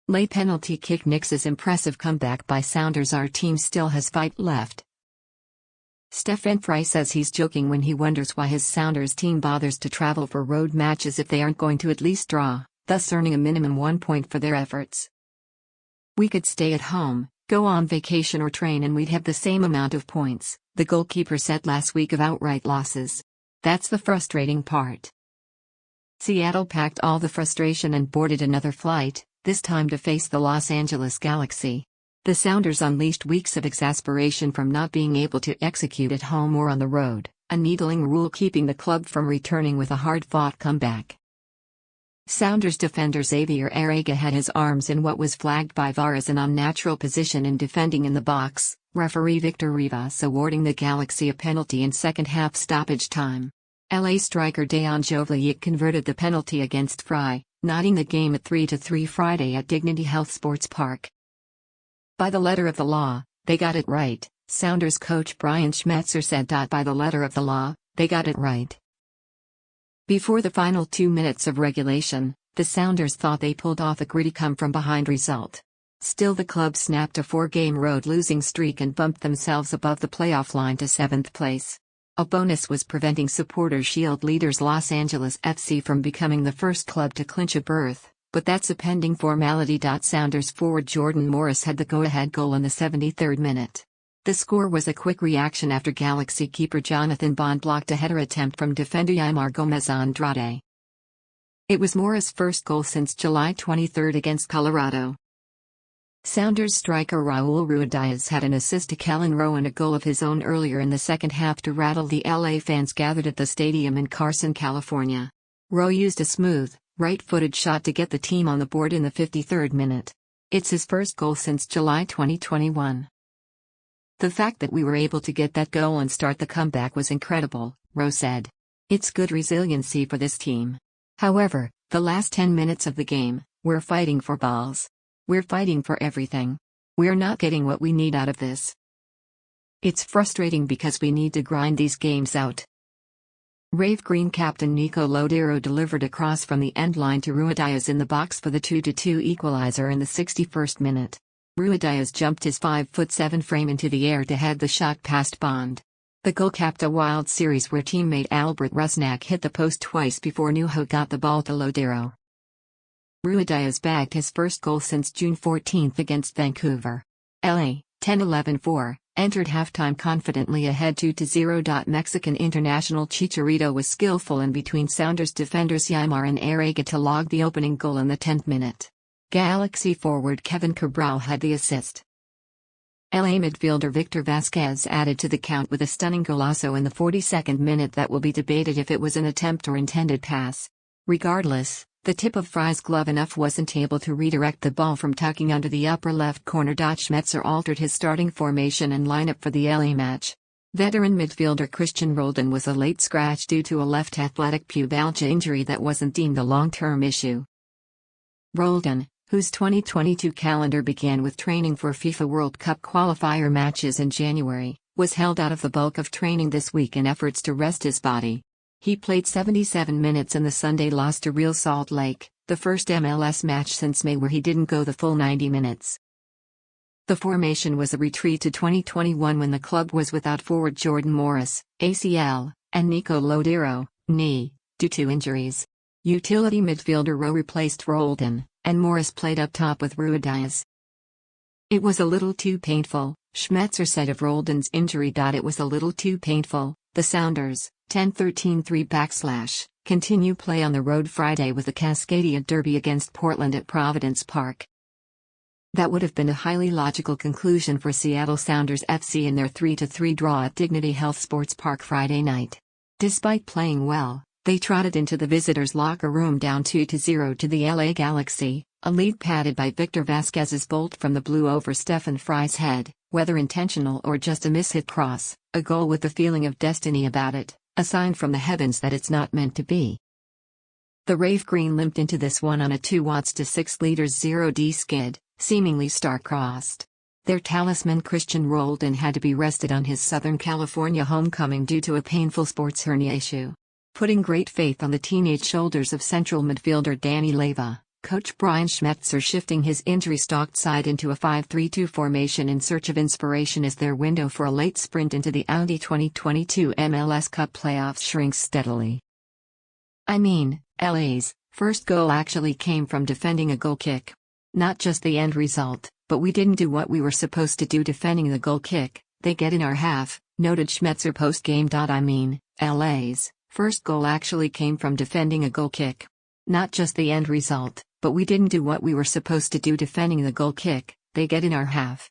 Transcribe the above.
Late penalty kick nixes impressive comeback by Sounders. Our team still has fight left. Stefan Frei says he's joking when he wonders why his Sounders team bothers to travel for road matches if they aren't going to at least draw, thus earning a minimum 1 point for their efforts. "We could stay at home, go on vacation or train and we'd have the same amount of points," the goalkeeper said last week of outright losses. "That's the frustrating part." Seattle packed all the frustration and boarded another flight, this time to face the Los Angeles Galaxy. The Sounders unleashed weeks of exasperation from not being able to execute at home or on the road, a needling rule keeping the club from returning with a hard-fought comeback. Sounders defender Xavier Arrega had his arms in what was flagged by VAR as an unnatural position in defending in the box, referee Victor Vazquez awarding the Galaxy a penalty in second-half stoppage time. LA striker Dejan Joveljic converted the penalty against Frei, knotting the game at 3-3 Friday at Dignity Health Sports Park. "By the letter of the law, they got it right," Sounders coach Brian Schmetzer said. "By the letter of the law, they got it right." Before the final 2 minutes of regulation, the Sounders thought they pulled off a gritty come-from-behind result. Still, the club snapped a 4-game road losing streak and bumped themselves above the playoff line to 7th place. A bonus was preventing Supporter Shield leaders Los Angeles FC from becoming the first club to clinch a berth, but that's a pending formality. Sounders forward Jordan Morris had the go-ahead goal in the 73rd minute. The score was a quick reaction after Galaxy keeper Jonathan Bond blocked a header attempt from defender Ymar Gomez Andrade. It was Morris' first goal since July 23 against Colorado. Sounders striker Raul Ruidíaz had an assist to Kellen Rowe and a goal of his own earlier in the second half to rattle the LA fans gathered at the stadium in Carson, California. Rowe used a smooth, right-footed shot to get the team on the board in the 53rd minute. It's his first goal since July 2021. "The fact that we were able to get that goal and start the comeback was incredible," Rowe said. "It's good resiliency for this team. However, the last 10 minutes of the game, we're fighting for balls. We're fighting for everything. We're not getting what we need out of this. It's frustrating because we need to grind these games out." Rave Green captain Nico Lodeiro delivered a cross from the end line to Ruidíaz in the box for the 2-2 equalizer in the 61st minute. Ruidíaz jumped his 5'7" frame into the air to head the shot past Bond. The goal capped a wild series where teammate Albert Rusnak hit the post twice before Nuho got the ball to Lodeiro. Ruidíaz bagged his first goal since June 14 against Vancouver. LA, 10-11-4, entered halftime confidently ahead 2-0. Mexican international Chicharito was skillful in between Sounders defenders Ymar and Arrega to log the opening goal in the 10th minute. Galaxy forward Kevin Cabral had the assist. LA midfielder Victor Vazquez added to the count with a stunning golazo in the 42nd minute that will be debated if it was an attempt or intended pass. Regardless, the tip of Frei's glove enough wasn't able to redirect the ball from tucking under the upper left corner. Schmetzer altered his starting formation and lineup for the LA match. Veteran midfielder Christian Roldan was a late scratch due to a left athletic pubalgia injury that wasn't deemed a long-term issue. Roldan, whose 2022 calendar began with training for FIFA World Cup qualifier matches in January, was held out of the bulk of training this week in efforts to rest his body. He played 77 minutes in the Sunday loss to Real Salt Lake, the first MLS match since May where he didn't go the full 90 minutes. The formation was a retreat to 2021 when the club was without forward Jordan Morris, ACL, and Nico Lodeiro, knee, due to injuries. Utility midfielder Rowe replaced Roldan, and Morris played up top with Ruidíaz. "It was a little too painful," Schmetzer said of Roldan's injury. "It was a little too painful." The Sounders, 10-13-3 / continue play on the road Friday with the Cascadia Derby against Portland at Providence Park. That would have been a highly logical conclusion for Seattle Sounders FC in their 3-3 draw at Dignity Health Sports Park Friday night. Despite playing well, they trotted into the visitors' locker room down 2-0 to the LA Galaxy, a lead padded by Victor Vazquez's bolt from the blue over Stefan Frei's head, whether intentional or just a mishit cross, a goal with the feeling of destiny about it, a sign from the heavens that it's not meant to be. The Rave Green limped into this one on a 2 watts to 6 liters 0D skid, seemingly star-crossed. Their talisman Christian Roldan had to be rested on his Southern California homecoming due to a painful sports hernia issue. Putting great faith on the teenage shoulders of central midfielder Danny Leyva, Coach Brian Schmetzer shifting his injury-stalked side into a 5-3-2 formation in search of inspiration as their window for a late sprint into the Audi 2022 MLS Cup playoffs shrinks steadily. I mean, LA's first goal actually came from defending a goal kick. Not just the end result, but we didn't do what we were supposed to do defending the goal kick, they get in our half, noted Schmetzer post-game. I mean, LA's first goal actually came from defending a goal kick. Not just the end result, but we didn't do what we were supposed to do defending the goal kick, they get in our half.